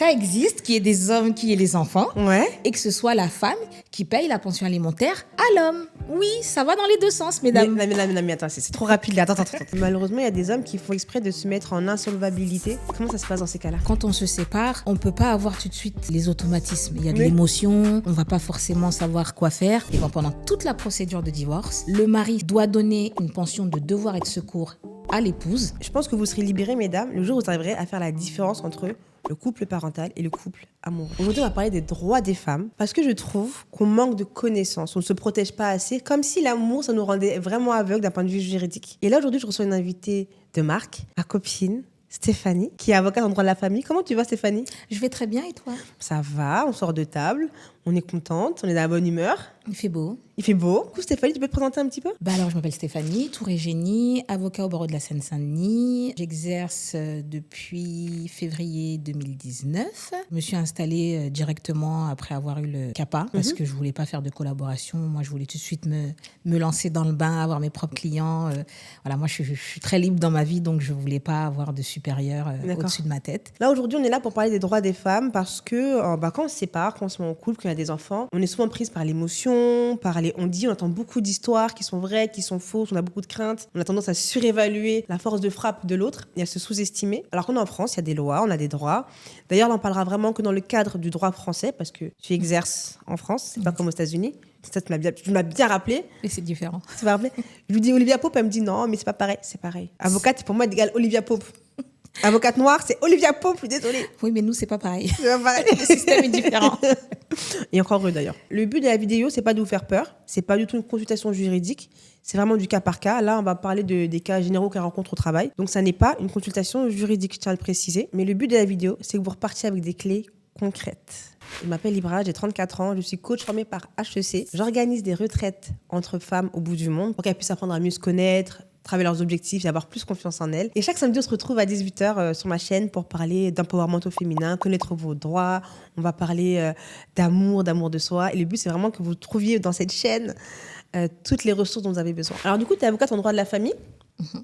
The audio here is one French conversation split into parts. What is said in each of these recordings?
ça existe, qu'il y ait des hommes qui aient les enfants, et que ce soit la femme qui paye la pension alimentaire à l'homme. Oui, ça va dans les deux sens, mesdames. Mais attends, c'est trop rapide là. Attends. Malheureusement, il y a des hommes qui font exprès de se mettre en insolvabilité. Comment ça se passe dans ces cas-là? Quand on se sépare, on peut pas avoir tout de suite les automatismes. Il y a de l'émotion, on va pas forcément savoir quoi faire. Et pendant toute la procédure de divorce, le mari doit donner une pension de devoir et de secours à l'épouse. Je pense que vous serez libérées, mesdames, le jour où vous arriverez à faire la différence entre le couple parental et le couple amoureux. Aujourd'hui, on va parler des droits des femmes parce que je trouve qu'on manque de connaissances, on ne se protège pas assez, comme si l'amour, ça nous rendait vraiment aveugles d'un point de vue juridique. Et là, aujourd'hui, je reçois une invitée de marque, ma copine, Stéphanie, qui est avocate en droit de la famille. Comment tu vas, Stéphanie? Je vais très bien, et toi? Ça va, on sort de table, on est contente, on est dans la bonne humeur. Il fait beau. Il fait beau. Du coup, Stéphanie, tu peux te présenter un petit peu? Alors, je m'appelle Stéphanie Touré-Génie, avocat au barreau de la Seine-Saint-Denis. J'exerce depuis février 2019. Je me suis installée directement après avoir eu le CAPA parce que je voulais pas faire de collaboration. Moi, je voulais tout de suite me lancer dans le bain, avoir mes propres clients. Voilà, moi, je suis très libre dans ma vie, donc je voulais pas avoir de supérieur au-dessus de ma tête. Là, aujourd'hui, on est là pour parler des droits des femmes parce que quand on se sépare, quand on se met en couple, quand il y a des enfants, on est souvent prise par l'émotion, on entend beaucoup d'histoires qui sont vraies, qui sont fausses, on a beaucoup de craintes, on a tendance à surévaluer la force de frappe de l'autre et à se sous-estimer. Alors qu'on est en France, il y a des lois, on a des droits. D'ailleurs, on en parlera vraiment que dans le cadre du droit français parce que tu exerces en France, c'est pas comme aux États-Unis. Ça, tu m'as bien rappelé. Et c'est différent. Tu m'as rappelé. Je lui dis Olivia Pope, elle me dit non, mais c'est pas pareil. C'est pareil. Avocate, pour moi, est égale Olivia Pope. Avocate noire, c'est Olivia Pope, je suis désolée. Oui, mais nous, c'est pas pareil. C'est pas pareil. Le système est différent. Et encore heureux d'ailleurs. Le but de la vidéo, c'est pas de vous faire peur. C'est pas du tout une consultation juridique. C'est vraiment du cas par cas. Là, on va parler des cas généraux qu'on rencontre au travail. Donc, ça n'est pas une consultation juridique, je tiens à le préciser. Mais le but de la vidéo, c'est que vous repartiez avec des clés concrètes. Je m'appelle Libra, j'ai 34 ans, je suis coach formée par HEC. J'organise des retraites entre femmes au bout du monde pour qu'elles puissent apprendre à mieux se connaître, travailler leurs objectifs et avoir plus confiance en elles. Et chaque samedi, on se retrouve à 18h sur ma chaîne pour parler d'empowerment au féminin, connaître vos droits. On va parler d'amour de soi. Et le but, c'est vraiment que vous trouviez dans cette chaîne toutes les ressources dont vous avez besoin. Alors du coup, tu es avocate en droit de la famille.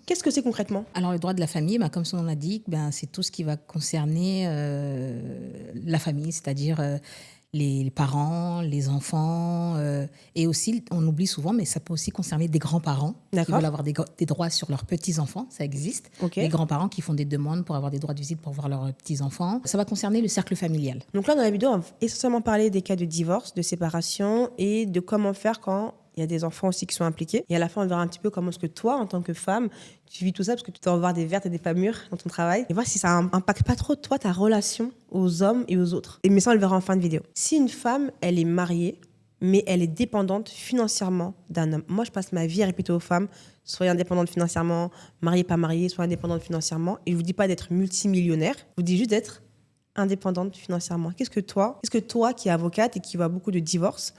Qu'est-ce que c'est concrètement? Alors, le droit de la famille, comme son nom l'indique, c'est tout ce qui va concerner la famille, c'est-à-dire les parents, les enfants, et aussi, on oublie souvent, mais ça peut aussi concerner des grands-parents qui veulent avoir des droits sur leurs petits-enfants, ça existe. Les grands-parents qui font des demandes pour avoir des droits de visite pour voir leurs petits-enfants. Ça va concerner le cercle familial. Donc là, dans la vidéo, on va essentiellement parler des cas de divorce, de séparation et de comment faire quand il y a des enfants aussi qui sont impliqués. Et à la fin, on verra un petit peu comment est-ce que toi, en tant que femme, tu vis tout ça, parce que tu dois voir des vertes et des pas mûres dans ton travail. Et voir si ça impacte pas trop, toi, ta relation aux hommes et aux autres. Mais ça, on le verra en fin de vidéo. Si une femme, elle est mariée, mais elle est dépendante financièrement d'un homme. Moi, je passe ma vie à répéter aux femmes, soyez indépendantes financièrement, mariée, pas mariée, soyez indépendantes financièrement. Et je vous dis pas d'être multimillionnaire, je vous dis juste d'être indépendante financièrement. Qu'est-ce que toi, qui es avocate et qui voit beaucoup de divorces,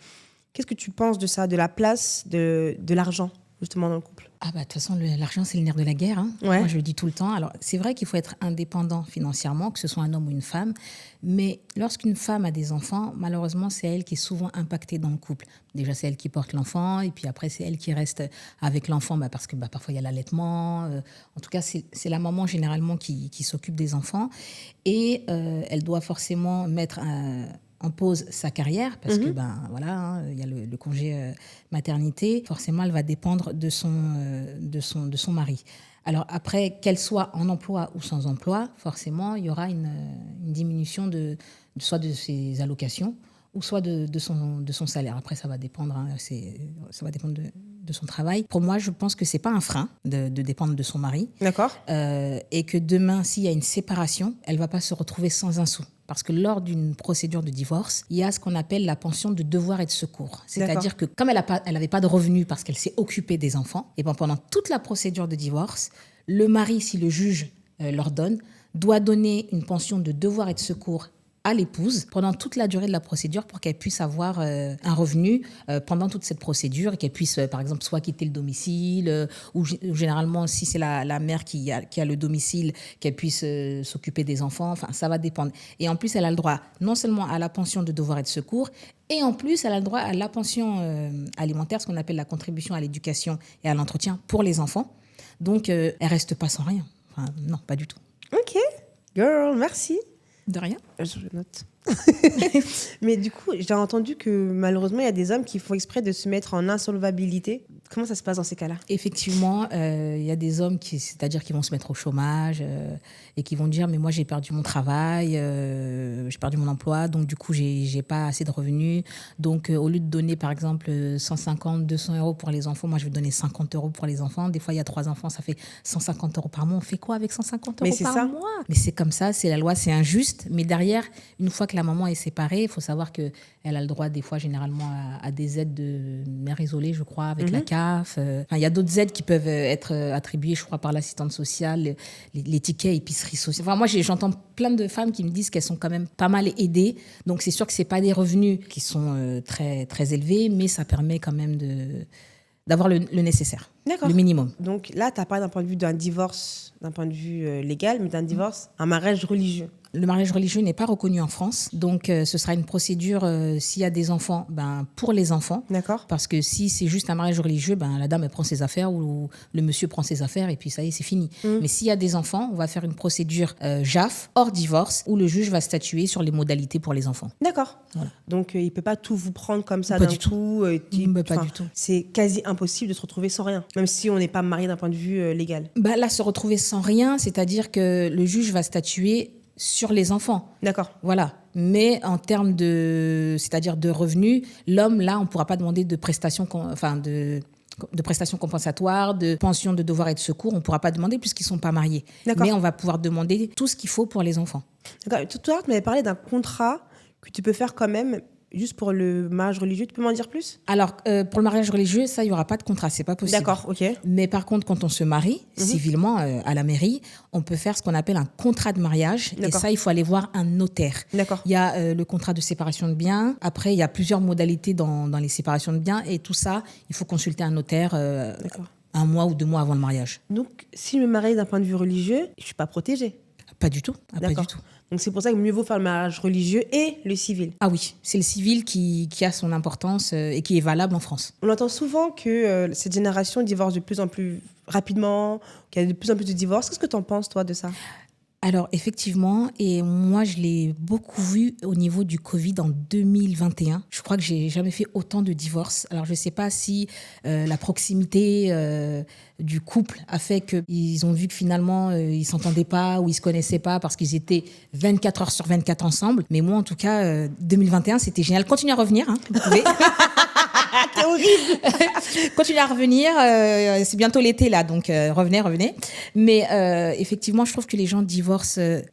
qu'est-ce que tu penses de ça, de la place de l'argent, justement, dans le couple? De toute façon, l'argent, c'est le nerf de la guerre. Moi, je le dis tout le temps. Alors, c'est vrai qu'il faut être indépendant financièrement, que ce soit un homme ou une femme. Mais lorsqu'une femme a des enfants, malheureusement, c'est elle qui est souvent impactée dans le couple. Déjà, c'est elle qui porte l'enfant. Et puis après, c'est elle qui reste avec l'enfant parce que parfois, il y a l'allaitement. En tout cas, c'est la maman, généralement, qui s'occupe des enfants. Et elle doit forcément mettre en pause sa carrière parce que il y a le congé maternité. Forcément, elle va dépendre de son mari. Alors après, qu'elle soit en emploi ou sans emploi, forcément, il y aura une diminution soit de ses allocations ou soit de son salaire. Après, ça va dépendre, ça va dépendre de son travail. Pour moi, je pense que c'est pas un frein de dépendre de son mari. D'accord. Et que demain, s'il y a une séparation, elle va pas se retrouver sans un sou. Parce que lors d'une procédure de divorce, il y a ce qu'on appelle la pension de devoir et de secours. C'est-à-dire que comme elle n'avait pas de revenus parce qu'elle s'est occupée des enfants, et pendant toute la procédure de divorce, le mari, si le juge l'ordonne, doit donner une pension de devoir et de secours à l'épouse pendant toute la durée de la procédure pour qu'elle puisse avoir un revenu pendant toute cette procédure et qu'elle puisse, par exemple, soit quitter le domicile ou généralement, si c'est la mère qui a le domicile, qu'elle puisse s'occuper des enfants. Enfin, ça va dépendre. Et en plus, elle a le droit non seulement à la pension de devoir et de secours, et en plus, elle a le droit à la pension alimentaire, ce qu'on appelle la contribution à l'éducation et à l'entretien pour les enfants. Donc, elle reste pas sans rien. Enfin, non, pas du tout. Ok, girl, merci. De rien. Je note. Mais du coup, j'ai entendu que malheureusement, il y a des hommes qui font exprès de se mettre en insolvabilité. Comment ça se passe dans ces cas-là? Effectivement, il y a des hommes c'est-à-dire qui vont se mettre au chômage et qui vont dire mais moi j'ai perdu mon travail, j'ai perdu mon emploi, donc du coup j'ai pas assez de revenus. Donc au lieu de donner par exemple 150, 200 euros pour les enfants, moi je vais donner 50 euros pour les enfants. Des fois il y a 3 enfants, ça fait 150 euros par mois. On fait quoi avec 150 euros par mois? Mais c'est comme ça, c'est la loi, c'est injuste. Mais derrière, une fois que la maman est séparée, il faut savoir qu'elle a le droit des fois généralement à des aides de mère isolée, je crois, avec la CAF. Il y a d'autres aides qui peuvent être attribuées, je crois, par l'assistante sociale, les tickets épicerie sociale. Enfin, moi, j'entends plein de femmes qui me disent qu'elles sont quand même pas mal aidées. Donc, c'est sûr que c'est pas des revenus qui sont très, très élevés, mais ça permet quand même d'avoir le nécessaire, le minimum. Donc là, tu as parlé d'un point de vue d'un divorce, d'un point de vue légal, mais d'un divorce, un mariage religieux. Le mariage religieux n'est pas reconnu en France, donc ce sera une procédure s'il y a des enfants, pour les enfants. D'accord. Parce que si c'est juste un mariage religieux, la dame elle prend ses affaires ou le monsieur prend ses affaires et puis ça y est, c'est fini. Mais s'il y a des enfants, on va faire une procédure JAF, hors divorce, où le juge va statuer sur les modalités pour les enfants. D'accord. Voilà. Donc il ne peut pas tout vous prendre comme ça d'un coup. Pas du tout. C'est quasi impossible de se retrouver sans rien, même si on n'est pas marié d'un point de vue légal. Là, se retrouver sans rien, c'est-à-dire que le juge va statuer sur les enfants. D'accord. Voilà. Mais en termes c'est-à-dire de revenus, l'homme, là, on ne pourra pas demander de prestations, de prestations compensatoires, de pensions de devoir et de secours. On ne pourra pas demander puisqu'ils ne sont pas mariés. D'accord. Mais on va pouvoir demander tout ce qu'il faut pour les enfants. D'accord. Tout à l'heure, tu m'avais parlé d'un contrat que tu peux faire quand même juste pour le mariage religieux. Tu peux m'en dire plus? Alors, pour le mariage religieux, ça, il n'y aura pas de contrat. Ce n'est pas possible. D'accord, ok. Mais par contre, quand on se marie civilement à la mairie, on peut faire ce qu'on appelle un contrat de mariage. Et ça, il faut aller voir un notaire. D'accord. Il y a le contrat de séparation de biens. Après, il y a plusieurs modalités dans les séparations de biens. Et tout ça, il faut consulter un notaire 1 mois ou 2 mois avant le mariage. Donc, si je me marie d'un point de vue religieux, je ne suis pas protégée? Pas du tout. Pas du tout. Donc c'est pour ça que mieux vaut faire le mariage religieux et le civil. Ah oui, c'est le civil qui a son importance et qui est valable en France. On entend souvent que cette génération divorce de plus en plus rapidement, qu'il y a de plus en plus de divorces. Qu'est-ce que tu en penses, toi, de ça? Alors, effectivement, et moi, je l'ai beaucoup vu au niveau du Covid en 2021. Je crois que j'ai jamais fait autant de divorces. Alors, je ne sais pas si la proximité du couple a fait qu'ils ont vu que finalement, ils ne s'entendaient pas ou ils ne se connaissaient pas parce qu'ils étaient 24 heures sur 24 ensemble. Mais moi, en tout cas, 2021, c'était génial. Continuez à revenir, vous pouvez. C'est horrible. Continuez à revenir. C'est bientôt l'été, là, donc revenez. Mais effectivement, je trouve que les gens divorcent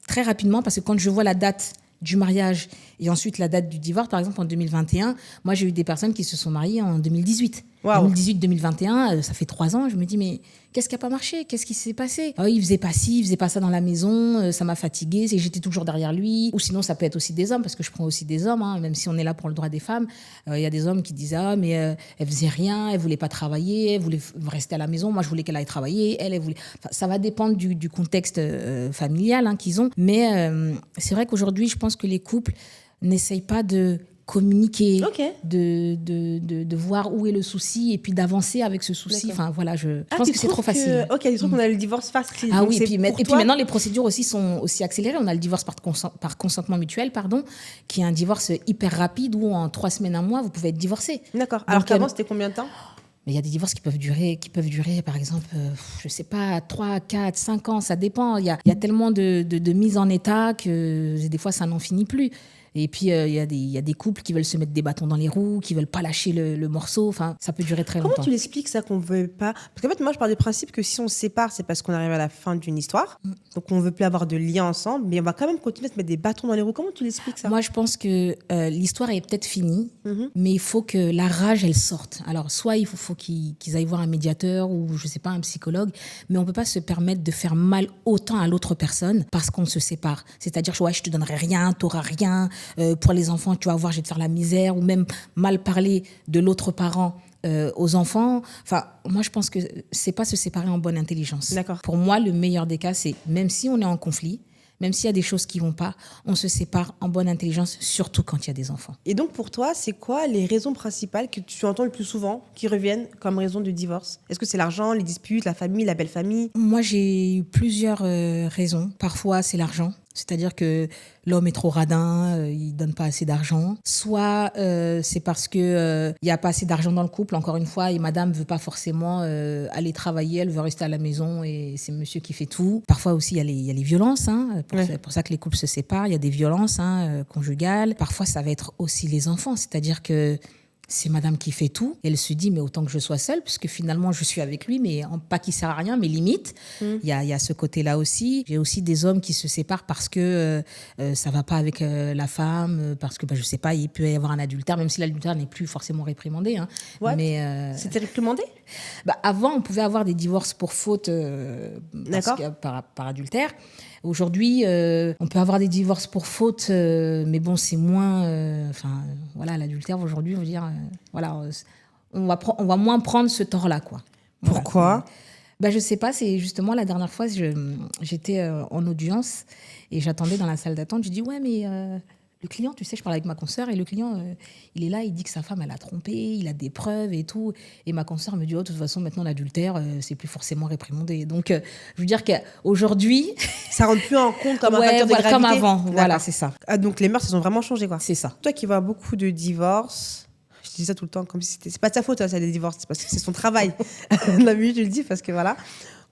très rapidement parce que quand je vois la date du mariage et ensuite la date du divorce, par exemple en 2021, moi j'ai eu des personnes qui se sont mariées en 2018. Wow. 2018-2021, ça fait 3 ans, je me dis mais qu'est-ce qui n'a pas marché? Qu'est-ce qui s'est passé? Il faisait pas ci, il faisait pas ça dans la maison, ça m'a fatiguée, j'étais toujours derrière lui. Ou sinon ça peut être aussi des hommes, parce que je prends aussi des hommes, même si on est là pour le droit des femmes. Il y a des hommes qui disent mais elle faisait rien, elle voulait pas travailler, elle voulait rester à la maison, moi je voulais qu'elle aille travailler, elle voulait... Enfin, ça va dépendre du contexte familial qu'ils ont. Mais c'est vrai qu'aujourd'hui, je pense que les couples n'essayent pas de communiquer, de voir où est le souci et puis d'avancer avec ce souci. Enfin, voilà, je pense que c'est trop facile. Ok, du coup, on a le divorce facile. Ah oui, et puis maintenant, les procédures aussi sont aussi accélérées. On a le divorce par consentement mutuel, qui est un divorce hyper rapide où en 3 semaines, 1 mois, vous pouvez être divorcé. D'accord. Alors qu'avant, c'était combien de temps? Mais il y a des divorces qui peuvent durer, par exemple, je sais pas, 3, 4, 5 ans, ça dépend. Il y a tellement de mise en état que des fois, ça n'en finit plus. Et puis, il y a des couples qui veulent se mettre des bâtons dans les roues, qui veulent pas lâcher le morceau. Enfin, ça peut durer très longtemps. Comment tu l'expliques ça qu'on veut pas? Parce qu'en fait, moi, je pars du principe que si on se sépare, c'est parce qu'on arrive à la fin d'une histoire. Donc, on veut plus avoir de lien ensemble, mais on va quand même continuer à se mettre des bâtons dans les roues. Comment tu l'expliques ça? Moi, je pense que l'histoire est peut-être finie, mais il faut que la rage, elle sorte. Alors, soit il faut qu'ils aillent voir un médiateur ou, je sais pas, un psychologue, mais on peut pas se permettre de faire mal autant à l'autre personne parce qu'on se sépare. C'est-à-dire, je te donnerai rien, t'auras rien. Pour les enfants, tu vas voir, je vais te faire la misère, ou même mal parler de l'autre parent aux enfants. Enfin, moi, je pense que c'est pas se séparer en bonne intelligence. D'accord. Pour moi, le meilleur des cas, c'est même si on est en conflit, même s'il y a des choses qui vont pas, on se sépare en bonne intelligence, surtout quand il y a des enfants. Et donc, pour toi, c'est quoi les raisons principales que tu entends le plus souvent qui reviennent comme raison de divorce? Est-ce que c'est l'argent, les disputes, la famille, la belle famille? Moi, j'ai eu plusieurs raisons. Parfois, c'est l'argent. C'est-à-dire que l'homme est trop radin, il ne donne pas assez d'argent. Soit c'est parce qu'il n'y a pas assez d'argent dans le couple, encore une fois, et madame ne veut pas forcément aller travailler, elle veut rester à la maison et c'est monsieur qui fait tout. Parfois aussi, il y a les violences. C'est pour ça que les couples se séparent. Il y a des violences conjugales. Parfois, ça va être aussi les enfants. C'est-à-dire que c'est madame qui fait tout. Elle se dit, mais autant que je sois seule, puisque finalement, je suis avec lui, mais pas qu'il sert à rien, mais limite. Il y a ce côté-là aussi. J'ai aussi des hommes qui se séparent parce que ça va pas avec la femme, parce que, je sais pas, il peut y avoir un adultère, même si l'adultère n'est plus forcément réprimandé. Mais, c'était réprimandé ? Avant, on pouvait avoir des divorces pour faute par adultère. Aujourd'hui, on peut avoir des divorces pour faute, mais bon, c'est moins... l'adultère, aujourd'hui, on va dire... on va moins prendre ce tort-là, quoi. Pourquoi ? Je sais pas, c'est justement la dernière fois, j'étais en audience et j'attendais dans la salle d'attente. Je dis, ouais, mais... le client, tu sais, je parlais avec ma consoeur et le client, il est là, il dit que sa femme, elle a trompé, il a des preuves et tout. Et ma consoeur me dit, de toute façon, maintenant, l'adultère, c'est plus forcément réprimandé. Donc, je veux dire qu'aujourd'hui... Ça rentre plus en compte comme un facteur de gravité. Comme avant, voilà, c'est ça. Ah, donc, les mœurs, elles ont vraiment changé, quoi. C'est ça. Toi qui vois beaucoup de divorces, je dis ça tout le temps, comme si c'était... C'est pas de sa faute, ça, des divorces, c'est parce que c'est son travail. La minute, je le dis, parce que voilà.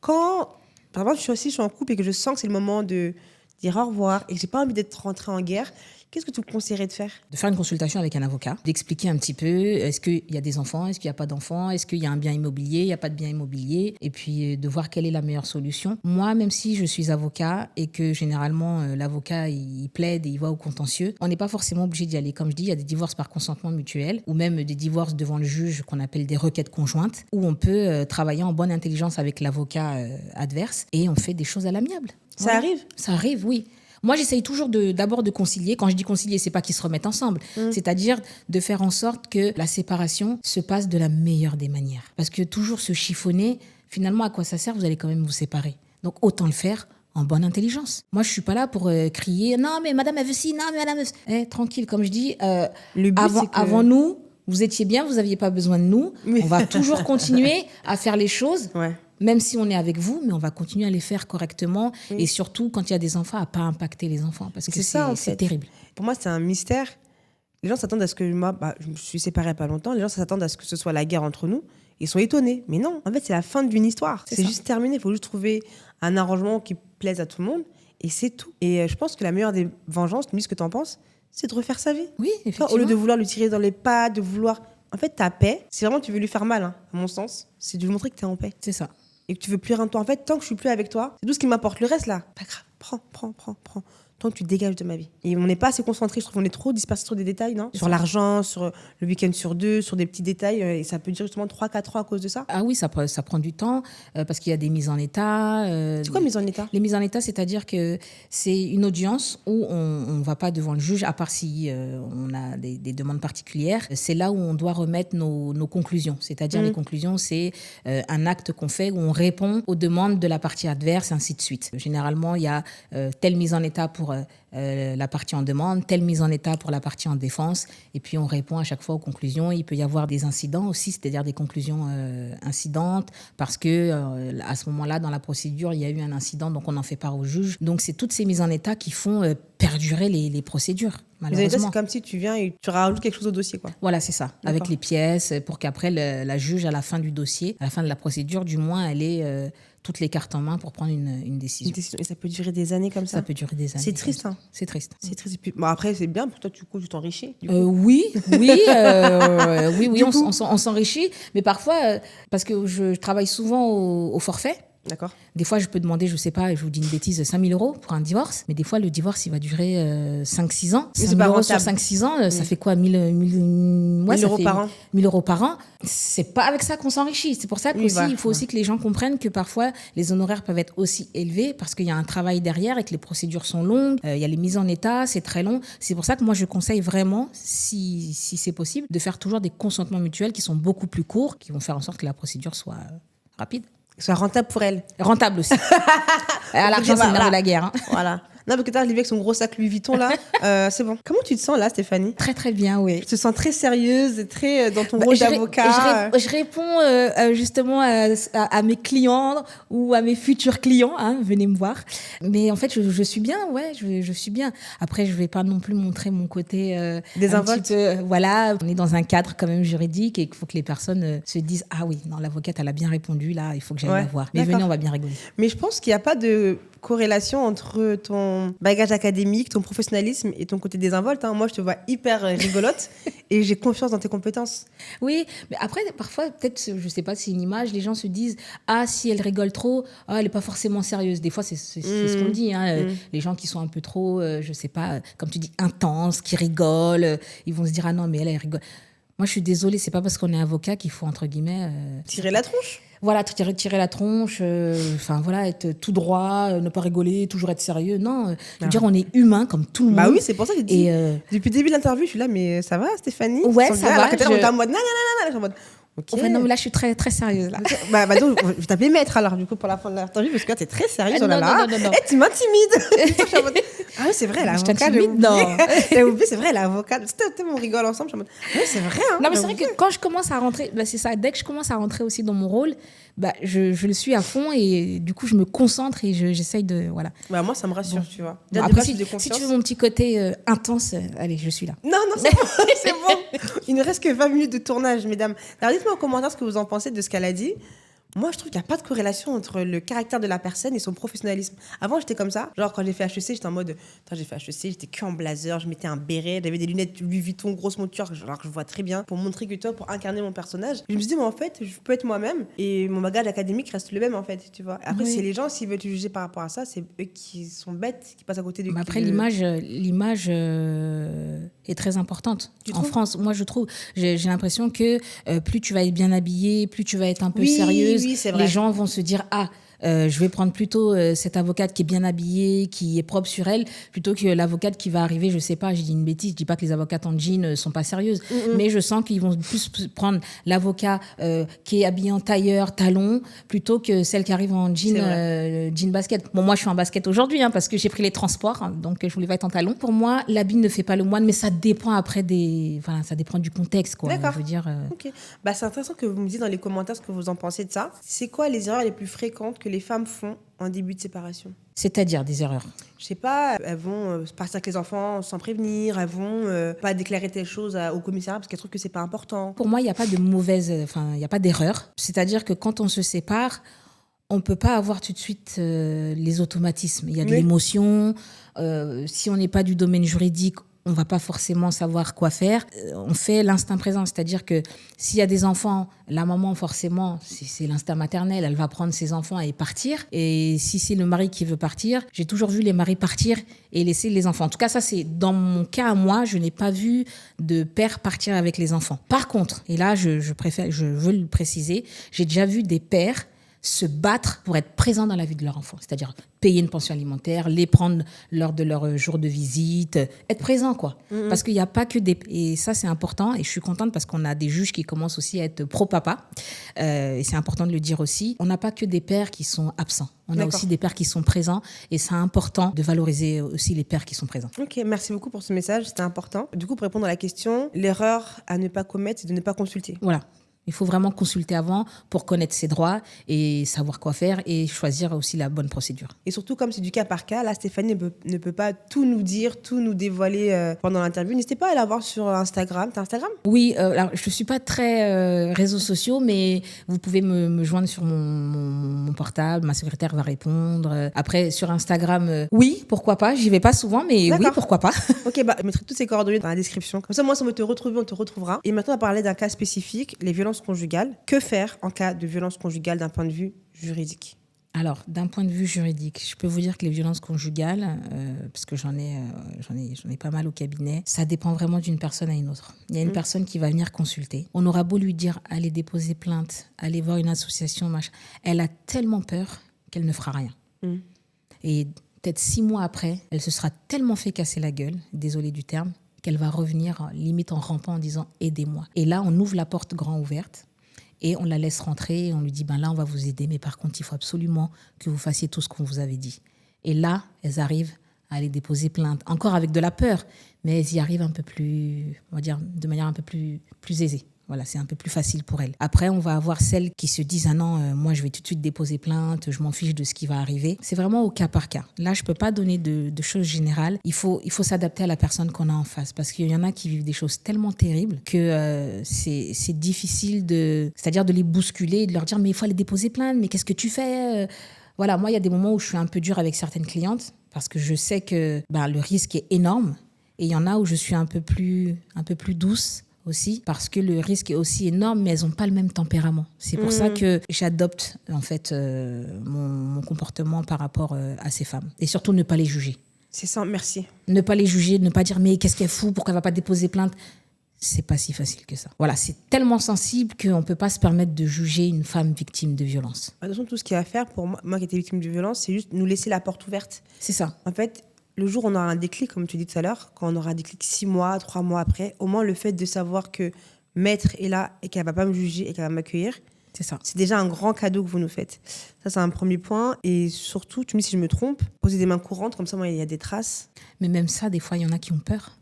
Quand, par exemple, je suis en couple et que je sens que c'est le moment de dire au revoir et que j'ai pas envie d'être rentrée en guerre, qu'est-ce que tu me conseillerais de faire ? De faire une consultation avec un avocat, d'expliquer un petit peu, est-ce qu'il y a des enfants, est-ce qu'il n'y a pas d'enfants, est-ce qu'il y a un bien immobilier, il n'y a pas de bien immobilier, et puis de voir quelle est la meilleure solution. Moi, même si je suis avocat et que généralement l'avocat il plaide et il va au contentieux, on n'est pas forcément obligé d'y aller. Comme je dis, il y a des divorces par consentement mutuel ou même des divorces devant le juge qu'on appelle des requêtes conjointes où on peut travailler en bonne intelligence avec l'avocat adverse et on fait des choses à l'amiable. Ça arrive ? Ça arrive, oui. Moi, j'essaye toujours d'abord de concilier. Quand je dis concilier, c'est pas qu'ils se remettent ensemble. C'est-à-dire de faire en sorte que la séparation se passe de la meilleure des manières. Parce que toujours se chiffonner, finalement, à quoi ça sert ? Vous allez quand même vous séparer. Donc, autant le faire en bonne intelligence. Moi, je suis pas là pour crier « Non, mais madame, elle veut ci, non, mais madame... » tranquille, comme je dis, avant nous, vous étiez bien, vous n'aviez pas besoin de nous. On va toujours continuer à faire les choses. Ouais. Même si on est avec vous, mais on va continuer à les faire correctement. Et surtout, quand il y a des enfants, à ne pas impacter les enfants. Parce que c'est terrible. Pour moi, c'est un mystère. Les gens s'attendent à ce que je me suis séparée il n'y a pas longtemps. Les gens s'attendent à ce que ce soit la guerre entre nous. Ils sont étonnés. Mais non, en fait, c'est la fin d'une histoire. C'est juste terminé. Il faut juste trouver un arrangement qui plaise à tout le monde. Et c'est tout. Et je pense que la meilleure des vengeances, tu me dis ce que tu en penses, c'est de refaire sa vie. Oui, effectivement. Au lieu de vouloir lui tirer dans les pattes, de vouloir... En fait, ta paix, si vraiment tu veux lui faire mal, à mon sens, c'est de lui montrer que tu es en paix. C'est ça. Et que tu veux plus rien de toi. En fait, tant que je suis plus avec toi, c'est tout ce qui m'apporte. Le reste, là, pas grave. Prends. Tant que tu dégages de ma vie. Et on n'est pas assez concentré. Je trouve qu'on est trop dispersé sur des détails, non ? Sur l'argent, sur le week-end sur 2, sur des petits détails. Et ça peut durer justement 3-4 ans à cause de ça. Ah oui, ça prend du temps parce qu'il y a des mises en état. C'est quoi mise en état ? Les mises en état, c'est-à-dire que c'est une audience où on ne va pas devant le juge, à part si on a des demandes particulières. C'est là où on doit remettre nos conclusions. C'est-à-dire les conclusions, c'est un acte qu'on fait où on répond aux demandes de la partie adverse, ainsi de suite. Généralement, il y a telle mise en état pour la partie en demande, telle mise en état pour la partie en défense, et puis on répond à chaque fois aux conclusions. Il peut y avoir des incidents aussi, c'est-à-dire des conclusions incidentes, parce que à ce moment-là, dans la procédure, il y a eu un incident, donc on en fait part au juge. Donc c'est toutes ces mises en état qui font perdurer les procédures. C'est comme si tu viens et tu rajoutes quelque chose au dossier, quoi. Voilà, c'est ça. D'accord. Avec les pièces, pour qu'après la juge, à la fin du dossier, à la fin de la procédure, du moins, elle ait toutes les cartes en main pour prendre une décision. Et ça peut durer des années comme ça ? Ça peut durer des années. C'est triste, hein ? C'est triste. C'est triste. Bon, après, c'est bien pour toi, tu t'enrichis. Oui, on s'enrichit. Mais parfois, parce que je travaille souvent au forfait. D'accord. Des fois, je peux demander, je sais pas, je vous dis une bêtise, 5 000 € pour un divorce. Mais des fois, le divorce, il va durer 5-6 ans. 5 000 € sur 5-6 ans, ça fait quoi 1 000 € par an. 1 000 € par an. C'est pas avec ça qu'on s'enrichit. C'est pour ça qu'il faut aussi que les gens comprennent que parfois, les honoraires peuvent être aussi élevés parce qu'il y a un travail derrière et que les procédures sont longues. Il y a les mises en état, c'est très long. C'est pour ça que moi, je conseille vraiment, si c'est possible, de faire toujours des consentements mutuels qui sont beaucoup plus courts, qui vont faire en sorte que la procédure soit rapide. Soit rentable pour elle. Rentable aussi. À l'argent, c'est le nerf de la guerre. Hein. Voilà. Non, parce que t'as arrivé avec son gros sac Louis Vuitton, là. C'est bon. Comment tu te sens, là, Stéphanie? Très, très bien, oui. Tu te sens très sérieuse et très dans ton rôle d'avocat. Je réponds justement à mes clients ou à mes futurs clients. Hein, venez me voir. Mais en fait, je suis bien, ouais, je suis bien. Après, je vais pas non plus montrer mon côté désinvolte. Voilà, on est dans un cadre quand même juridique et il faut que les personnes se disent ah oui, non, l'avocate, elle a bien répondu, là, il faut que j'aille la voir. Mais venez, on va bien rigoler. Mais je pense qu'il n'y a pas de corrélation entre ton bagage académique, ton professionnalisme et ton côté désinvolte. Hein. Moi, je te vois hyper rigolote et j'ai confiance dans tes compétences. Oui, mais après, parfois, peut-être, je sais pas si c'est une image, les gens se disent ah, si elle rigole trop, ah, elle n'est pas forcément sérieuse. Des fois, c'est ce qu'on dit. Hein. Les gens qui sont un peu trop, je sais pas, comme tu dis, intenses, qui rigolent, ils vont se dire ah non, mais elle rigole. Moi, je suis désolée, c'est pas parce qu'on est avocat qu'il faut, entre guillemets... tirer la tronche. Voilà, tirer la tronche, voilà, être tout droit, ne pas rigoler, toujours être sérieux. Non, je veux dire, on est humain comme tout le monde. Bah oui, c'est pour ça que j'ai dit. Depuis le début de l'interview, je suis là, mais ça va, Stéphanie? Ouais, ça va. Alors que on était en mode, non, je suis en mode... Okay. Ouais, non, mais là, je suis très, très sérieuse. Là. Donc, je vais t'appeler maître alors, du coup, pour la fin de l'interview, parce que là, t'es très sérieuse. Non. Tu m'intimides. Ah oui, c'est vrai, l'avocat. Je t'intimide, non. J'ai oublié, c'est vrai, l'avocat. C'était on rigole ensemble. Je suis en mode, oui, c'est vrai. Hein, non, mais c'est vrai que quand je commence à rentrer, c'est ça, dès que je commence à rentrer aussi dans mon rôle, je le suis à fond et du coup, je me concentre et j'essaye de. Voilà. Moi, ça me rassure, tu vois. Bon, après, si tu veux mon petit côté intense, allez, je suis là. Non, c'est bon. C'est bon. Il ne reste que 20 minutes de tournage, mesdames. Alors, dites-moi en commentaire ce que vous en pensez de ce qu'elle a dit. Moi, je trouve qu'il n'y a pas de corrélation entre le caractère de la personne et son professionnalisme. Avant, j'étais comme ça. Genre, quand j'ai fait HEC, j'étais en mode... j'ai fait HEC, j'étais que en blazer, je mettais un béret, j'avais des lunettes Louis Vuitton, grosse monture, alors que je vois très bien, pour montrer que toi, pour incarner mon personnage. Je me suis dit, mais en fait, je peux être moi-même et mon bagage académique reste le même, en fait, tu vois. Après, c'est les gens, s'ils veulent te juger par rapport à ça, c'est eux qui sont bêtes, qui passent à côté de... Après, l'image est très importante. En France, moi, je trouve, j'ai l'impression que plus tu vas être bien habillée, plus tu vas être un peu sérieuse, les gens vont se dire je vais prendre plutôt cette avocate qui est bien habillée, qui est propre sur elle, plutôt que l'avocate qui va arriver, je sais pas, je dis une bêtise, je dis pas que les avocates en jean sont pas sérieuses, mais je sens qu'ils vont plus prendre l'avocat qui est habillé en tailleur, talon, plutôt que celle qui arrive en jean, jean basket. Bon, moi je suis en basket aujourd'hui, parce que j'ai pris les transports, donc je voulais pas être en talon. Pour moi, l'habit ne fait pas le moine, mais ça dépend après ça dépend du contexte, quoi. D'accord. Je veux dire. Ok. C'est intéressant que vous me disiez dans les commentaires ce que vous en pensez de ça. C'est quoi les erreurs les plus fréquentes que les femmes font en début de séparation? C'est-à-dire des erreurs? Je sais pas, elles vont partir avec les enfants sans prévenir, elles vont pas déclarer telle chose au commissariat parce qu'elles trouvent que c'est pas important. Pour moi, il n'y a pas de il n'y a pas d'erreur. C'est-à-dire que quand on se sépare, on ne peut pas avoir tout de suite les automatismes. Il y a de l'émotion. Si on n'est pas du domaine juridique, on ne va pas forcément savoir quoi faire. On fait l'instinct présent, c'est-à-dire que s'il y a des enfants, la maman, forcément, c'est l'instinct maternel, elle va prendre ses enfants et partir. Et si c'est le mari qui veut partir, j'ai toujours vu les maris partir et laisser les enfants. En tout cas, ça, c'est dans mon cas à moi, je n'ai pas vu de père partir avec les enfants. Par contre, et là, je veux le préciser, j'ai déjà vu des pères se battre pour être présents dans la vie de leur enfant. C'est-à-dire payer une pension alimentaire, les prendre lors de leur jour de visite, être présent, quoi. Parce qu'il n'y a pas que des... Et ça, c'est important. Et je suis contente parce qu'on a des juges qui commencent aussi à être pro-papa. Et c'est important de le dire aussi. On n'a pas que des pères qui sont absents. On a aussi des pères qui sont présents. Et c'est important de valoriser aussi les pères qui sont présents. Ok, merci beaucoup pour ce message. C'était important. Du coup, pour répondre à la question, l'erreur à ne pas commettre, c'est de ne pas consulter. Voilà. Il faut vraiment consulter avant pour connaître ses droits et savoir quoi faire et choisir aussi la bonne procédure. Et surtout, comme c'est du cas par cas, là, Stéphanie ne peut pas tout nous dire, tout nous dévoiler pendant l'interview. N'hésitez pas à la voir sur Instagram. T'as Instagram ? Oui, alors je ne suis pas très réseaux sociaux, mais vous pouvez me joindre sur mon portable. Ma secrétaire va répondre. Après, sur Instagram, oui, pourquoi pas. J'y vais pas souvent, mais oui, pourquoi pas. Ok, je mettrai toutes ces coordonnées dans la description. Comme ça, moi, si on veut te retrouver, on te retrouvera. Et maintenant, on va parler d'un cas spécifique, les violences conjugales. Que faire en cas de violence conjugale d'un point de vue juridique ? Alors, d'un point de vue juridique, je peux vous dire que les violences conjugales, parce que j'en ai pas mal au cabinet, ça dépend vraiment d'une personne à une autre. Il y a une personne qui va venir consulter. On aura beau lui dire, allez déposer plainte, allez voir une association, machin. Elle a tellement peur qu'elle ne fera rien. Et peut-être 6 mois après, elle se sera tellement fait casser la gueule, désolée du terme, qu'elle va revenir limite en rampant en disant « aidez-moi ». Et là, on ouvre la porte grand ouverte et on la laisse rentrer et on lui dit « là, on va vous aider, mais par contre, il faut absolument que vous fassiez tout ce qu'on vous avait dit ». Et là, elles arrivent à aller déposer plainte, encore avec de la peur, mais elles y arrivent un peu plus, on va dire, de manière un peu plus aisée. Voilà, c'est un peu plus facile pour elles. Après, on va avoir celles qui se disent « Ah non, moi, je vais tout de suite déposer plainte, je m'en fiche de ce qui va arriver. » C'est vraiment au cas par cas. Là, je ne peux pas donner de choses générales. Il faut s'adapter à la personne qu'on a en face parce qu'il y en a qui vivent des choses tellement terribles que c'est difficile c'est-à-dire de les bousculer et de leur dire « Mais il faut aller déposer plainte, mais qu'est-ce que tu fais ?» Voilà, moi, il y a des moments où je suis un peu dure avec certaines clientes parce que je sais que le risque est énorme. Et il y en a où je suis un peu plus douce aussi, parce que le risque est aussi énorme, mais elles n'ont pas le même tempérament. C'est pour ça que j'adopte en fait mon comportement par rapport à ces femmes. Et surtout, ne pas les juger. C'est ça, merci. Ne pas les juger, ne pas dire « mais qu'est-ce qu'elle fout, pourquoi elle ne va pas déposer plainte ?» C'est pas si facile que ça. Voilà, c'est tellement sensible qu'on ne peut pas se permettre de juger une femme victime de violence. De toute façon, tout ce qu'il y a à faire, pour moi qui étais victime de violence, c'est juste nous laisser la porte ouverte. C'est ça. En fait, le jour où on aura un déclic, comme tu dis tout à l'heure, quand on aura un déclic 6 mois, 3 mois après, au moins le fait de savoir que maître est là et qu'elle ne va pas me juger et qu'elle va m'accueillir, c'est ça. C'est déjà un grand cadeau que vous nous faites. Ça, c'est un premier point. Et surtout, tu me dis si je me trompe, poser des mains courantes, comme ça, moi, il y a des traces. Mais même ça, des fois, il y en a qui ont peur.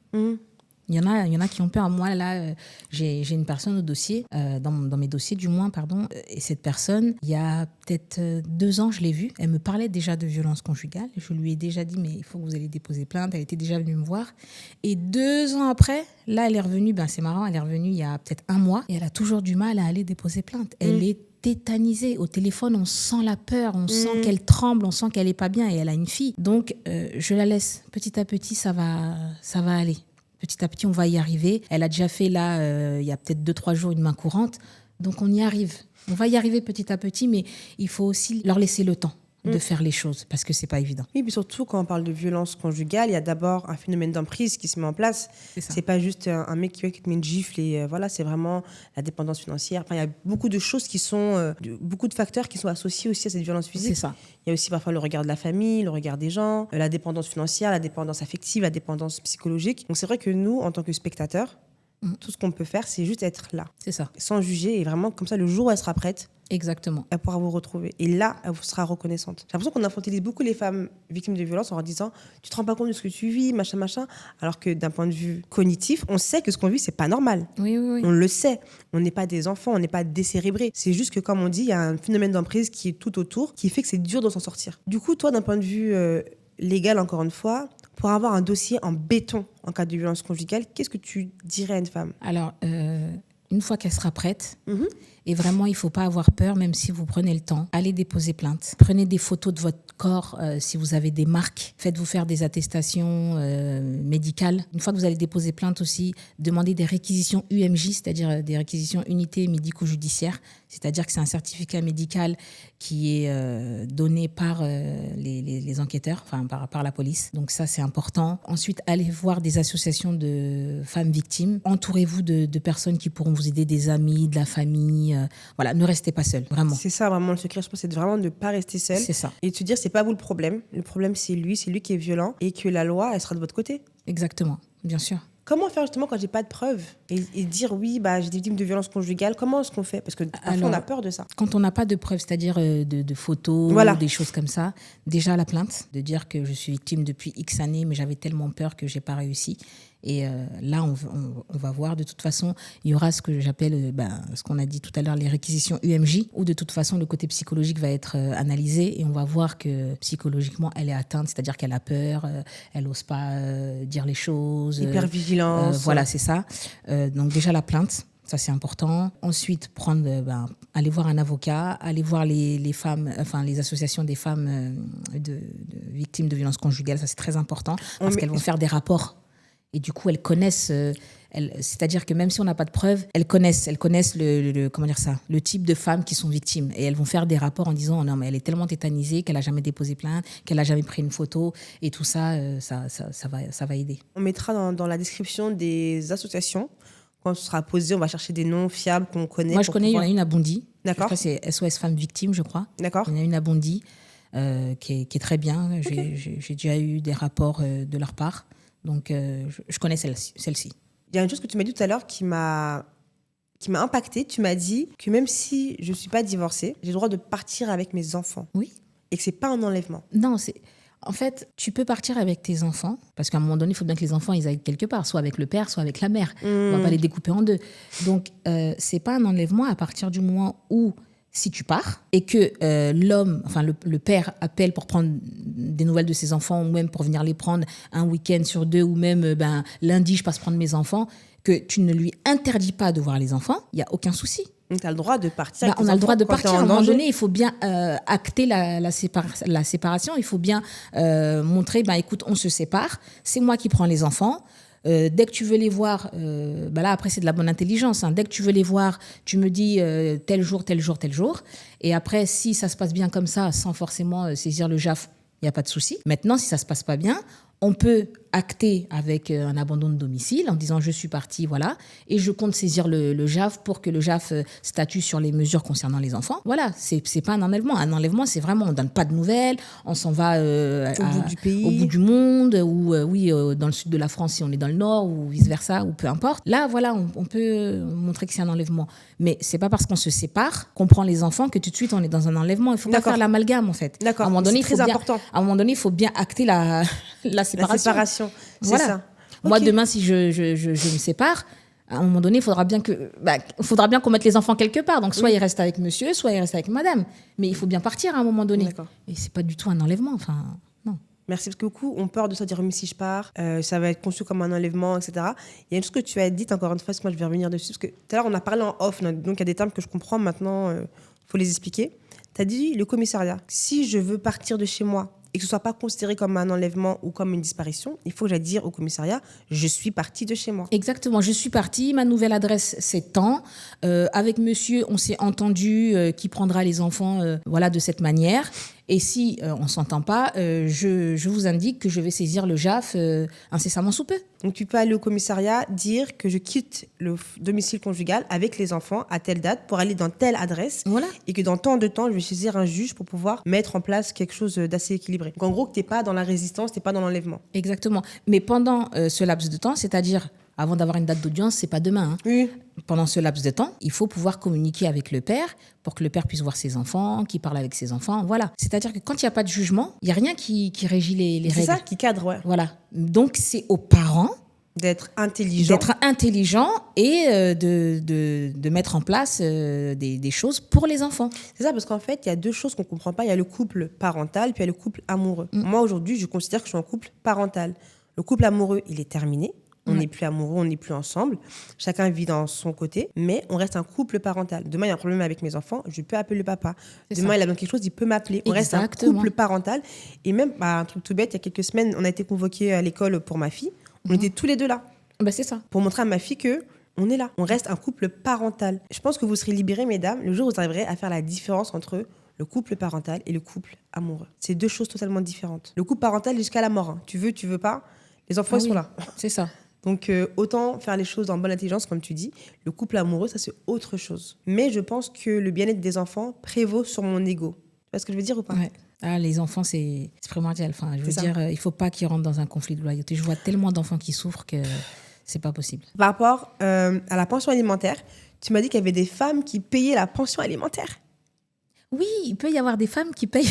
Il y en a qui ont peur. Moi, là, j'ai une personne au dossier, dans mes dossiers du moins, pardon. Et cette personne, il y a peut-être 2 ans, je l'ai vue. Elle me parlait déjà de violence conjugale. Je lui ai déjà dit, mais il faut que vous allez déposer plainte. Elle était déjà venue me voir. Et 2 ans après, là, elle est revenue. C'est marrant, elle est revenue il y a peut-être 1 mois. Et elle a toujours du mal à aller déposer plainte. Elle est tétanisée. Au téléphone, on sent la peur, on sent qu'elle tremble, on sent qu'elle n'est pas bien. Et elle a une fille. Donc, je la laisse. Petit à petit, ça va aller. Petit à petit, on va y arriver. Elle a déjà fait, là, il y a peut-être 2-3 jours, une main courante. Donc, on y arrive. On va y arriver petit à petit, mais il faut aussi leur laisser le temps de faire les choses, parce que c'est pas évident. Oui, puis surtout, quand on parle de violence conjugale, il y a d'abord un phénomène d'emprise qui se met en place. C'est pas juste un mec qui te met une gifle et voilà, c'est vraiment la dépendance financière. Enfin, il y a beaucoup de choses qui sont, beaucoup de facteurs qui sont associés aussi à cette violence physique. C'est ça. Il y a aussi parfois le regard de la famille, le regard des gens, la dépendance financière, la dépendance affective, la dépendance psychologique. Donc c'est vrai que nous, en tant que spectateurs, tout ce qu'on peut faire, c'est juste être là. C'est ça. Sans juger et vraiment, comme ça, le jour où elle sera prête, exactement, elle pourra vous retrouver. Et là, elle vous sera reconnaissante. J'ai l'impression qu'on infantilise beaucoup les femmes victimes de violences en leur disant « tu te rends pas compte de ce que tu vis, machin, machin ». Alors que d'un point de vue cognitif, on sait que ce qu'on vit, c'est pas normal. Oui. On le sait. On n'est pas des enfants, on n'est pas décérébrés. C'est juste que, comme on dit, il y a un phénomène d'emprise qui est tout autour, qui fait que c'est dur de s'en sortir. Du coup, toi, d'un point de vue légal, encore une fois, pour avoir un dossier en béton en cas de violence conjugale, qu'est-ce que tu dirais à une femme ? Alors, une fois qu'elle sera prête, et vraiment, il ne faut pas avoir peur, même si vous prenez le temps, allez déposer plainte. Prenez des photos de votre corps, si vous avez des marques. Faites-vous faire des attestations médicales. Une fois que vous allez déposer plainte aussi, demandez des réquisitions UMJ, c'est-à-dire des réquisitions unités médico-judiciaires. C'est-à-dire que c'est un certificat médical qui est donné par les enquêteurs, enfin par la police. Donc ça, c'est important. Ensuite, allez voir des associations de femmes victimes. Entourez-vous de personnes qui pourront vous aider, des amis, de la famille. Voilà, ne restez pas seul, vraiment. C'est ça vraiment le secret, je pense, c'est vraiment de ne pas rester seul. C'est ça. Et de se dire, c'est pas vous le problème. Le problème, c'est lui qui est violent et que la loi, elle sera de votre côté. Exactement, bien sûr. Comment faire justement quand j'ai pas de preuves et dire oui, j'ai des victimes de violences conjugales, comment est-ce qu'on fait ? Parce que parfois on a peur de ça. Quand on n'a pas de preuves, c'est-à-dire de photos, des choses comme ça, déjà la plainte, de dire que je suis victime depuis X années, mais j'avais tellement peur que j'ai pas réussi. Et là, on va voir. De toute façon, il y aura ce que j'appelle, ce qu'on a dit tout à l'heure, les réquisitions UMJ, où de toute façon, le côté psychologique va être analysé et on va voir que psychologiquement, elle est atteinte, c'est-à-dire qu'elle a peur, elle n'ose pas dire les choses. Hypervigilance. Voilà, c'est ça. Donc déjà, la plainte. Ça, c'est important. Ensuite, aller voir un avocat, aller voir les femmes, enfin les associations des femmes de victimes de violences conjugales. Ça, c'est très important parce qu'elles vont faire des rapports. Et du coup, elles connaissent, c'est-à-dire que même si on n'a pas de preuves, elles connaissent le type de femmes qui sont victimes. Et elles vont faire des rapports en disant non, mais elle est tellement tétanisée qu'elle n'a jamais déposé plainte, qu'elle n'a jamais pris une photo. Et tout ça, ça va aider. On mettra dans la description des associations. Quand ce sera posé, on va chercher des noms fiables qu'on connaît. Moi, je connais, il y en a une à Bondy. D'accord. Je crois que c'est SOS Femmes Victimes, je crois. D'accord. Il y en a une à Bondy qui est très bien. Okay. J'ai déjà eu des rapports de leur part. Donc, je connais celle-ci. Il y a une chose que tu m'as dit tout à l'heure qui m'a impactée. Tu m'as dit que même si je ne suis pas divorcée, j'ai le droit de partir avec mes enfants. Oui. Et que ce n'est pas un enlèvement. Non, En fait, tu peux partir avec tes enfants, parce qu'à un moment donné, il faut bien que les enfants ils aillent quelque part, soit avec le père, soit avec la mère. On va pas les découper en deux. Donc, c'est pas un enlèvement à partir du moment où, si tu pars, et que l'homme, enfin le père appelle pour prendre des nouvelles de ses enfants, ou même pour venir les prendre un week-end sur 2, ou même lundi, je passe prendre mes enfants, que tu ne lui interdis pas de voir les enfants, il n'y a aucun souci. Donc, tu as le droit de partir. On a le droit de partir. À un moment donné, il faut bien acter la séparation. Il faut bien montrer, écoute, on se sépare. C'est moi qui prends les enfants. Dès que tu veux les voir, là, après, c'est de la bonne intelligence. Dès que tu veux les voir, tu me dis tel jour, tel jour, tel jour. Et après, si ça se passe bien comme ça, sans forcément saisir le JAF, il n'y a pas de souci. Maintenant, si ça ne se passe pas bien, on peut acter avec un abandon de domicile en disant je suis partie, voilà, et je compte saisir le JAF pour que le JAF statue sur les mesures concernant les enfants. Voilà, c'est pas un enlèvement. Un enlèvement, c'est vraiment, on donne pas de nouvelles, on s'en va au bout du pays, au bout du monde, ou dans le sud de la France si on est dans le nord, ou vice-versa, ou peu importe. Là, voilà, on peut montrer que c'est un enlèvement. Mais c'est pas parce qu'on se sépare qu'on prend les enfants que tout de suite on est dans un enlèvement. Il faut pas faire l'amalgame, en fait. D'accord. À un moment donné, c'est très important. À un moment donné, il faut bien acter la séparation. C'est voilà. ça. Moi, demain, si je me sépare, à un moment donné, il faudra bien qu'on mette les enfants quelque part. Donc, soit ils restent avec monsieur, soit ils restent avec madame. Mais il faut bien partir à un moment donné. D'accord. Et c'est pas du tout un enlèvement. Enfin, non. Merci, parce que beaucoup ont peur de se dire, mais si je pars, ça va être conçu comme un enlèvement, etc. Il y a une chose que tu as dite, encore une fois, parce que moi, je vais revenir dessus, parce que tout à l'heure, on a parlé en off, donc il y a des termes que je comprends maintenant, faut les expliquer. Tu as dit le commissariat. Si je veux partir de chez moi et que ce ne soit pas considéré comme un enlèvement ou comme une disparition, il faut que j'aille dire au commissariat, je suis partie de chez moi. Exactement, je suis partie, ma nouvelle adresse c'est tant. Avec monsieur, on s'est entendu qui prendra les enfants de cette manière. Et si on ne s'entend pas, je vous indique que je vais saisir le JAF incessamment sous peu. Donc tu peux aller au commissariat, dire que je quitte le domicile conjugal avec les enfants à telle date pour aller dans telle adresse. Voilà. Et que dans tant de temps, je vais saisir un juge pour pouvoir mettre en place quelque chose d'assez équilibré. Donc en gros, que tu n'es pas dans la résistance, tu n'es pas dans l'enlèvement. Exactement. Mais pendant ce laps de temps, c'est-à-dire avant d'avoir une date d'audience, c'est pas demain. Oui. Pendant ce laps de temps, il faut pouvoir communiquer avec le père pour que le père puisse voir ses enfants, qu'il parle avec ses enfants. Voilà. C'est-à-dire que quand il n'y a pas de jugement, il n'y a rien qui régit les règles. C'est ça qui cadre, ouais. Voilà. Donc, c'est aux parents d'être intelligents et de mettre en place des choses pour les enfants. C'est ça, parce qu'en fait, il y a deux choses qu'on ne comprend pas. Il y a le couple parental, puis il y a le couple amoureux. Moi, aujourd'hui, je considère que je suis en couple parental. Le couple amoureux, il est terminé. On n'est plus amoureux, on n'est plus ensemble. Chacun vit dans son côté, mais on reste un couple parental. Demain, il y a un problème avec mes enfants, je peux appeler le papa. Demain, il a besoin de quelque chose, il peut m'appeler. On reste un couple parental. Et même, un truc tout bête, il y a quelques semaines, on a été convoqués à l'école pour ma fille. On était tous les deux là. C'est ça. Pour montrer à ma fille qu'on est là. On reste un couple parental. Je pense que vous serez libérés, mesdames, le jour où vous arriverez à faire la différence entre le couple parental et le couple amoureux. C'est deux choses totalement différentes. Le couple parental, jusqu'à la mort. Tu veux pas, les enfants ils sont là. C'est ça. Donc, autant faire les choses en bonne intelligence, comme tu dis. Le couple amoureux, ça, c'est autre chose. Mais je pense que le bien-être des enfants prévaut sur mon ego. Tu vois ce que je veux dire ou pas ? Ouais. Les enfants, c'est primordial. Enfin, je veux dire, il ne faut pas qu'ils rentrent dans un conflit de loyauté. Je vois tellement d'enfants qui souffrent que ce n'est pas possible. Par rapport à la pension alimentaire, tu m'as dit qu'il y avait des femmes qui payaient la pension alimentaire. Oui, il peut y avoir des femmes qui payent...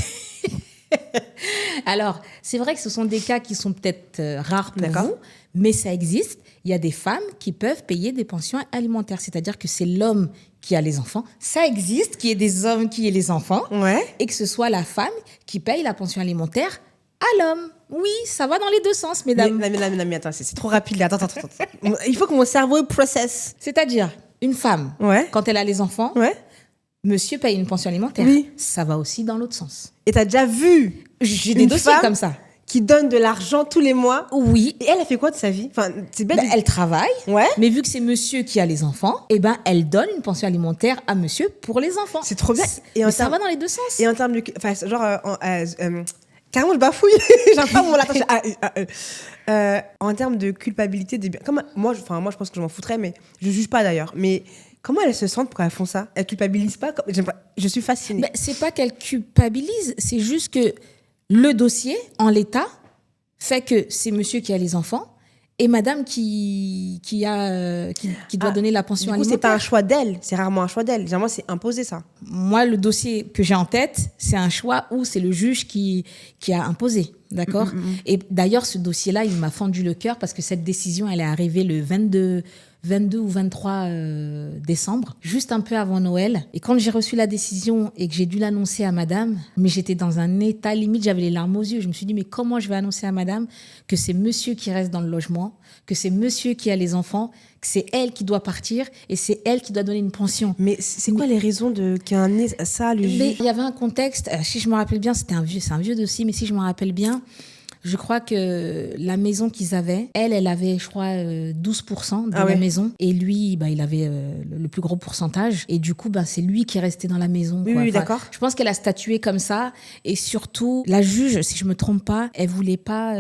Alors, c'est vrai que ce sont des cas qui sont peut-être rares pour vous, mais ça existe. Il y a des femmes qui peuvent payer des pensions alimentaires, c'est-à-dire que c'est l'homme qui a les enfants. Ça existe, qu'il y ait des hommes qui aient les enfants, et que ce soit la femme qui paye la pension alimentaire à l'homme. Oui, ça va dans les deux sens, mesdames. Mais attends, c'est trop rapide. Là. Attends. Il faut que mon cerveau processe. C'est-à-dire, une femme, quand elle a les enfants... Monsieur paye une pension alimentaire. Oui. Ça va aussi dans l'autre sens. Et t'as déjà vu J'ai des dossiers comme ça. Qui donne de l'argent tous les mois. Oui. Et elle a fait quoi de sa vie ? Enfin, c'est bête. Elle travaille. Mais vu que c'est monsieur qui a les enfants, elle donne une pension alimentaire à monsieur pour les enfants. C'est trop bien. Et ça va dans les deux sens. Et en termes de... Enfin, genre... carrément, je bafouille. J'aime pas mon latin. En termes de culpabilité... Moi, je pense que je m'en foutrais, mais je juge pas d'ailleurs. Mais... Comment elles se sentent quand elles font ça ? Elles culpabilisent pas ? Je suis fascinée. C'est pas qu'elles culpabilisent, c'est juste que le dossier, en l'état, fait que c'est monsieur qui a les enfants et madame qui doit donner la pension alimentaire. C'est pas un choix d'elle, c'est rarement un choix d'elle. Généralement, c'est imposé, ça. Moi, le dossier que j'ai en tête, c'est un choix où c'est le juge qui a imposé. d'accord. Et d'ailleurs, ce dossier-là, il m'a fendu le cœur parce que cette décision, elle est arrivée le 22 ou 23 décembre, juste un peu avant Noël. Et quand j'ai reçu la décision et que j'ai dû l'annoncer à madame, mais j'étais dans un état limite, j'avais les larmes aux yeux. Je me suis dit, mais comment je vais annoncer à madame que c'est monsieur qui reste dans le logement, que c'est monsieur qui a les enfants, que c'est elle qui doit partir et c'est elle qui doit donner une pension. Mais c'est quoi les raisons qui ont amené ça, le juge? Il y avait un contexte, si je me rappelle bien, c'est un vieux dossier, mais si je me rappelle bien, je crois que la maison qu'ils avaient, elle avait, je crois, 12% de la maison. Et lui, il avait le plus gros pourcentage. Et du coup, c'est lui qui est resté dans la maison. Oui, quoi. Oui, d'accord. Je pense qu'elle a statué comme ça. Et surtout, la juge, si je ne me trompe pas, elle ne voulait pas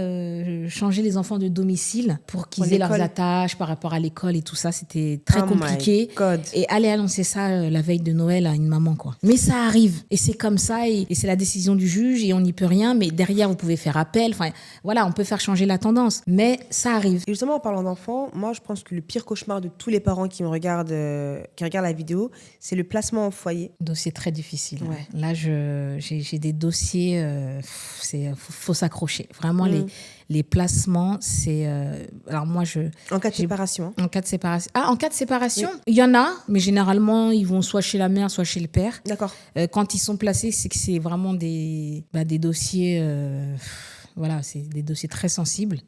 changer les enfants de domicile pour qu'ils aient leurs attaches par rapport à l'école et tout ça. C'était très compliqué. Et aller annoncer ça la veille de Noël à une maman, quoi. Mais ça arrive. Et c'est comme ça. Et c'est la décision du juge et on n'y peut rien. Mais derrière, vous pouvez faire appel. Enfin, voilà, on peut faire changer la tendance, mais ça arrive. Et justement, en parlant d'enfants, moi, je pense que le pire cauchemar de tous les parents qui regardent la vidéo, c'est le placement en foyer. Dossier très difficile. Ouais. Là, j'ai des dossiers, faut s'accrocher. Vraiment, les placements, c'est... alors moi, en cas de séparation. En cas de séparation. Ah, en cas de séparation, il y en a, mais généralement, ils vont soit chez la mère, soit chez le père. D'accord. Quand ils sont placés, c'est que c'est vraiment des dossiers... Voilà, c'est des dossiers très sensibles.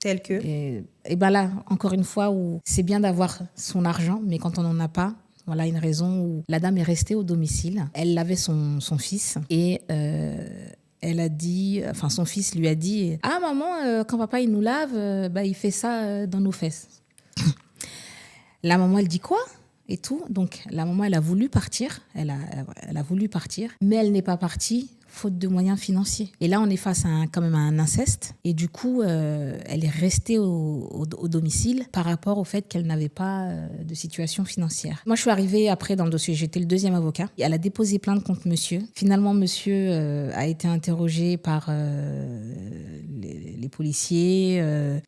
Tels que et là, encore une fois, où c'est bien d'avoir son argent, mais quand on n'en a pas, voilà une raison où la dame est restée au domicile. Elle avait son fils et elle a dit, enfin son fils lui a dit « Ah maman, quand papa il nous lave, il fait ça dans nos fesses. » La maman, elle dit quoi ? Et tout. Donc la maman, elle a voulu partir. Elle a voulu partir, mais elle n'est pas partie faute de moyens financiers. Et là, on est face à quand même à un inceste. Et du coup, elle est restée au domicile par rapport au fait qu'elle n'avait pas de situation financière. Moi, je suis arrivée après dans le dossier. J'étais le deuxième avocat. Et elle a déposé plainte contre monsieur. Finalement, monsieur a été interrogé par les policiers.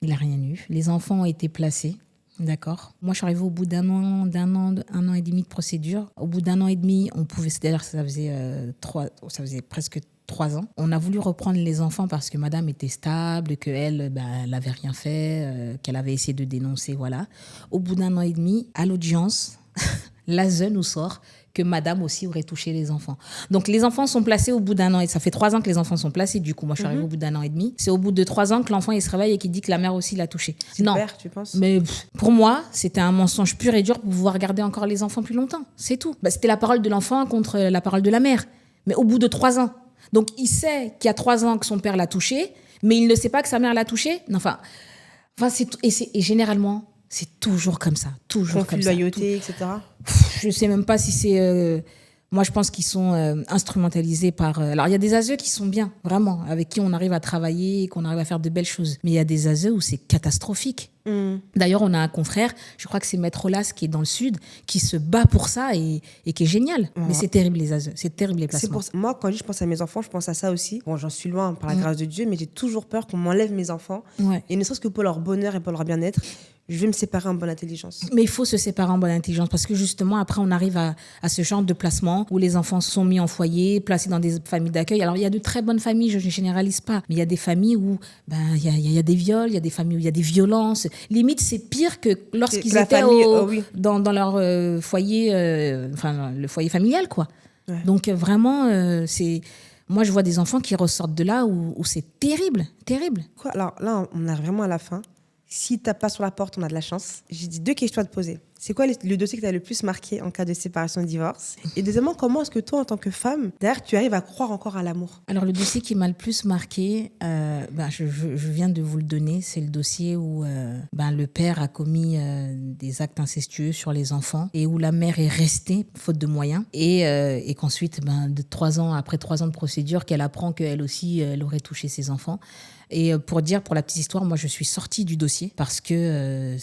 Il n'a rien eu. Les enfants ont été placés. D'accord. Moi, je suis arrivée au bout d'un an et demi de procédure. Au bout d'un an et demi, on pouvait, c'est-à-dire ça faisait presque 3 ans. On a voulu reprendre les enfants parce que madame était stable, qu'elle, elle n'avait rien fait, qu'elle avait essayé de dénoncer, voilà. Au bout d'un an et demi, à l'audience, l'ASE nous sort que madame aussi aurait touché les enfants. Donc, les enfants sont placés au bout d'un an. Et ça fait 3 ans que les enfants sont placés. Du coup, moi, je suis arrivée au bout d'un an et demi. C'est au bout de 3 ans que l'enfant, il se réveille et qu'il dit que la mère aussi l'a touché. Non, tu penses ? Mais pour moi, c'était un mensonge pur et dur pour pouvoir garder encore les enfants plus longtemps. C'est tout. C'était la parole de l'enfant contre la parole de la mère. Mais au bout de 3 ans. Donc, il sait qu'il y a 3 ans que son père l'a touché, mais il ne sait pas que sa mère l'a touché. Enfin, et généralement, c'est toujours comme ça. Toujours comme ça. Loyauté, etc. Je ne sais même pas si c'est... moi, je pense qu'ils sont instrumentalisés par... alors, il y a des ASE qui sont bien, vraiment, avec qui on arrive à travailler, qu'on arrive à faire de belles choses. Mais il y a des ASE où c'est catastrophique. D'ailleurs, on a un confrère, je crois que c'est Maître Olas, qui est dans le Sud, qui se bat pour ça et qui est génial. Mais c'est terrible, les ASE. C'est terrible, les placements. Moi, quand je pense à mes enfants, je pense à ça aussi. Bon, j'en suis loin, par la grâce de Dieu, mais j'ai toujours peur qu'on m'enlève mes enfants. Ouais. Et ne serait-ce que pour leur bonheur et pour leur bien-être, je vais me séparer en bonne intelligence. Mais il faut se séparer en bonne intelligence parce que justement, après, on arrive à ce genre de placement où les enfants sont mis en foyer, placés dans des familles d'accueil. Alors, il y a de très bonnes familles, je ne généralise pas, mais il y a des familles où il y a des viols, il y a des familles où il y a des violences. Limite, c'est pire que lorsqu'ils étaient dans leur foyer, le foyer familial, quoi. Ouais. Donc, vraiment, moi, je vois des enfants qui ressortent de là où c'est terrible, terrible. Quoi ? Alors là, on arrive vraiment à la fin. Si tu tapes pas sur la porte, on a de la chance. J'ai 2 questions à te poser. C'est quoi le dossier qui t'a le plus marqué en cas de séparation et de divorce ? Et deuxièmement, comment est-ce que toi, en tant que femme, d'ailleurs, tu arrives à croire encore à l'amour ? Alors, le dossier qui m'a le plus marqué, je viens de vous le donner. C'est le dossier où le père a commis des actes incestueux sur les enfants et où la mère est restée, faute de moyens. Et qu'ensuite, après 3 ans de procédure, qu'elle apprend qu'elle aussi, elle aurait touché ses enfants. Et pour la petite histoire, moi, je suis sortie du dossier parce que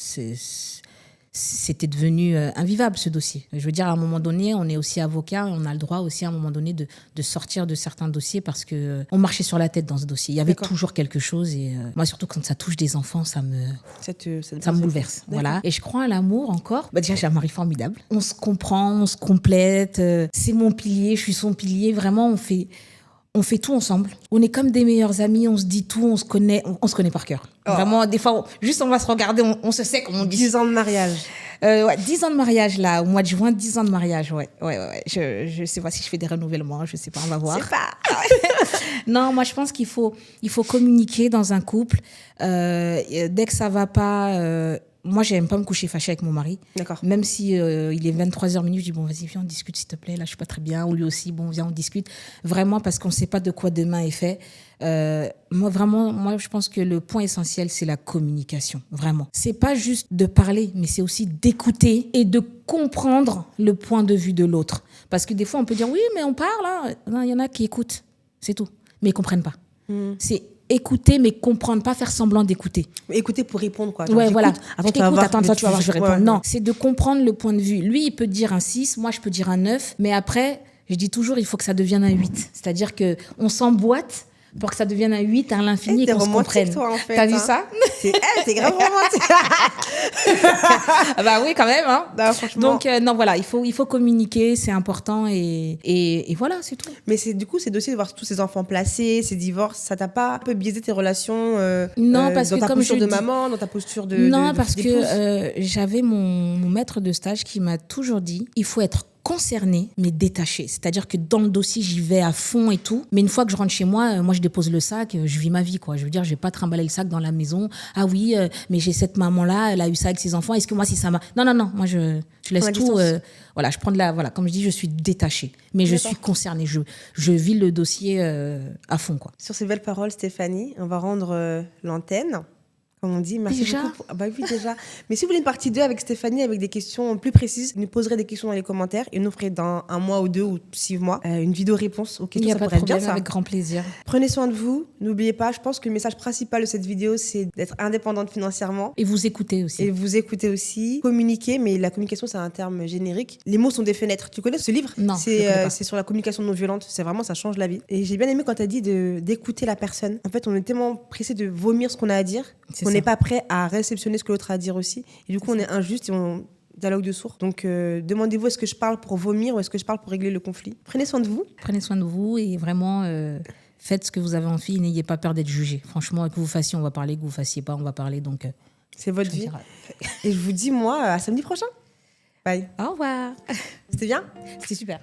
c'était devenu invivable, ce dossier. Je veux dire, à un moment donné, on est aussi avocat, on a le droit aussi, à un moment donné, de sortir de certains dossiers parce qu'on marchait sur la tête dans ce dossier. Il y avait toujours quelque chose. Et moi, surtout quand ça touche des enfants, ça me bouleverse. Voilà. Et je crois à l'amour encore. Déjà, j'ai un mari formidable. On se comprend, on se complète. C'est mon pilier, je suis son pilier. Vraiment, on fait tout ensemble. On est comme des meilleurs amis, on se dit tout, on se connaît par cœur. Oh. Vraiment, des fois, juste on va se regarder, on se sait, comme on dit. 10 ans de mariage. 10 ans de mariage, là, au mois de juin, 10 ans de mariage, ouais. Je sais pas si je fais des renouvellements, je sais pas, on va voir. C'est pas... Non, moi, je pense qu'il faut communiquer dans un couple. Dès que ça va pas... moi, j'aime pas me coucher fâchée avec mon mari. D'accord. Même si il est 23h minuit, je dis bon, vas-y, viens, on discute, s'il te plaît. Là, je suis pas très bien. Ou lui aussi, bon, viens, on discute. Vraiment, parce qu'on sait pas de quoi demain est fait. Moi, je pense que le point essentiel, c'est la communication. Vraiment. C'est pas juste de parler, mais c'est aussi d'écouter et de comprendre le point de vue de l'autre. Parce que des fois, on peut dire oui, mais on parle. Hein. Non, il y en a qui écoutent. C'est tout. Mais ils comprennent pas. C'est écouter, mais comprendre, pas faire semblant d'écouter. Écouter pour répondre, quoi. Genre, ouais, voilà. Attends, tu vas voir, je vais répondre. Ouais. Non, c'est de comprendre le point de vue. Lui, il peut dire un 6, moi, je peux dire un 9, mais après, je dis toujours, il faut que ça devienne un 8. C'est-à-dire qu'on s'emboîte pour que ça devienne un 8 à l'infini et qu'on se comprenne. Toi, en fait, T'as vu ça? C'est grave romantique. Bah oui, quand même. Hein. Non, franchement. Donc, non, voilà, il faut communiquer, c'est important et voilà, c'est tout. Mais du coup, c'est aussi de voir tous ces enfants placés, ces divorces, ça t'a pas un peu biaisé tes relations non, parce dans que ta comme posture je de dis... maman, dans ta posture de Non, de parce d'épouse? que j'avais mon maître de stage qui m'a toujours dit, il faut être concerné mais détaché, c'est-à-dire que dans le dossier j'y vais à fond et tout, mais une fois que je rentre chez moi, moi je dépose le sac, je vis ma vie quoi. Je veux dire, je vais pas trimballer le sac dans la maison. Ah oui, mais j'ai cette maman là, elle a eu ça avec ses enfants, est-ce que moi si ça m'a... Non, moi je laisse tout, voilà, je prends voilà, comme je dis, je suis détachée, mais je suis concernée, je vis le dossier à fond quoi. Sur ces belles paroles, Stéphanie, on va rendre l'antenne. Comme on dit, merci déjà beaucoup. Bah oui, déjà. Mais si vous voulez une partie 2 avec Stéphanie, avec des questions plus précises, vous nous poserez des questions dans les commentaires et nous ferez dans 1 mois ou 2 ou 6 mois une vidéo réponse aux questions. Il n'y a pas de problème, avec grand plaisir. Prenez soin de vous. N'oubliez pas, je pense que le message principal de cette vidéo, c'est d'être indépendante financièrement. Et vous écoutez aussi. Et vous écoutez aussi. Communiquer, mais la communication, c'est un terme générique. Les mots sont des fenêtres. Tu connais ce livre? Non, c'est sur la communication non violente. C'est vraiment, ça change la vie. Et j'ai bien aimé quand tu as dit d'écouter la personne. En fait, on est tellement pressé de vomir ce qu'on a à dire qu'on n'est pas prêt à réceptionner ce que l'autre a à dire aussi. Et du coup, on est injuste et on dialogue de sourds. Donc, demandez-vous, est-ce que je parle pour vomir ou est-ce que je parle pour régler le conflit? Prenez soin de vous. Prenez soin de vous et vraiment, faites ce que vous avez envie. N'ayez pas peur d'être jugé. Franchement, que vous fassiez, on va parler. Que vous fassiez pas, on va parler. Donc, c'est votre vie. Et je vous dis, moi, à samedi prochain. Bye. Au revoir. C'était bien? C'était super.